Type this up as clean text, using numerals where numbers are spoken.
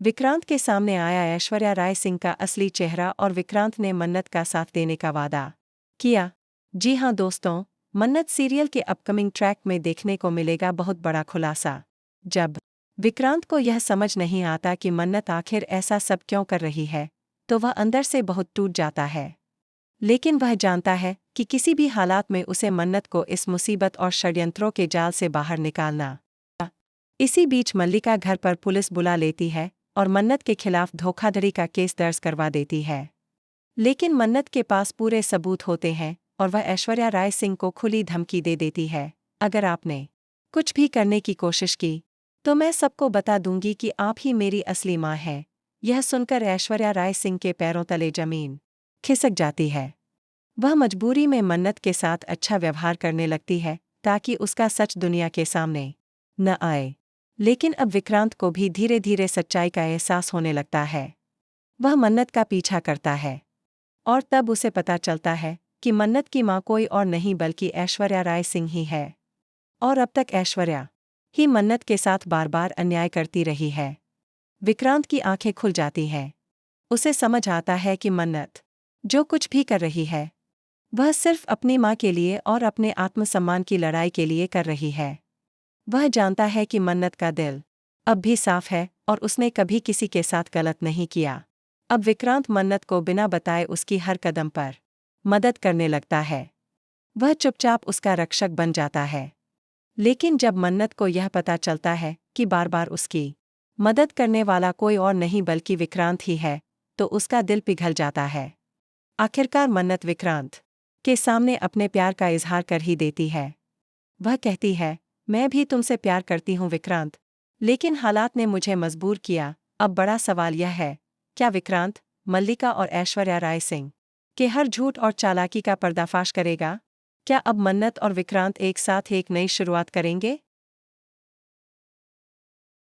विक्रांत के सामने आया ऐश्वर्या राय सिंह का असली चेहरा और विक्रांत ने मन्नत का साथ देने का वादा किया। जी हां दोस्तों, मन्नत सीरियल के अपकमिंग ट्रैक में देखने को मिलेगा बहुत बड़ा खुलासा। जब विक्रांत को यह समझ नहीं आता कि मन्नत आखिर ऐसा सब क्यों कर रही है, तो वह अंदर से बहुत टूट जाता है। लेकिन वह जानता है कि किसी भी हालात में उसे मन्नत को इस मुसीबत और षड्यंत्रों के जाल से बाहर निकालना। इसी बीच मल्लिका घर पर पुलिस बुला लेती है और मन्नत के खिलाफ धोखाधड़ी का केस दर्ज करवा देती है। लेकिन मन्नत के पास पूरे सबूत होते हैं और वह ऐश्वर्या राय सिंह को खुली धमकी दे देती है, अगर आपने कुछ भी करने की कोशिश की तो मैं सबको बता दूंगी कि आप ही मेरी असली मां हैं। यह सुनकर ऐश्वर्या राय सिंह के पैरों तले जमीन खिसक जाती है। वह मजबूरी में मन्नत के साथ अच्छा व्यवहार करने लगती है ताकि उसका सच दुनिया के सामने न आए। लेकिन अब विक्रांत को भी धीरे धीरे सच्चाई का एहसास होने लगता है। वह मन्नत का पीछा करता है और तब उसे पता चलता है कि मन्नत की मां कोई और नहीं बल्कि ऐश्वर्या राय सिंह ही है। और अब तक ऐश्वर्या ही मन्नत के साथ बार बार अन्याय करती रही है। विक्रांत की आंखें खुल जाती हैं। उसे समझ आता है कि मन्नत जो कुछ भी कर रही है वह सिर्फ अपनी मां के लिए और अपने आत्मसम्मान की लड़ाई के लिए कर रही है। वह जानता है कि मन्नत का दिल अब भी साफ है और उसने कभी किसी के साथ गलत नहीं किया। अब विक्रांत मन्नत को बिना बताए उसकी हर कदम पर मदद करने लगता है। वह चुपचाप उसका रक्षक बन जाता है। लेकिन जब मन्नत को यह पता चलता है कि बार बार उसकी मदद करने वाला कोई और नहीं बल्कि विक्रांत ही है, तो उसका दिल पिघल जाता है। आखिरकार मन्नत विक्रांत के सामने अपने प्यार का इजहार कर ही देती है। वह कहती है, मैं भी तुमसे प्यार करती हूँ विक्रांत, लेकिन हालात ने मुझे मजबूर किया। अब बड़ा सवाल यह है, क्या विक्रांत मल्लिका और ऐश्वर्या राय सिंह के हर झूठ और चालाकी का पर्दाफाश करेगा? क्या अब मन्नत और विक्रांत एक साथ एक नई शुरुआत करेंगे?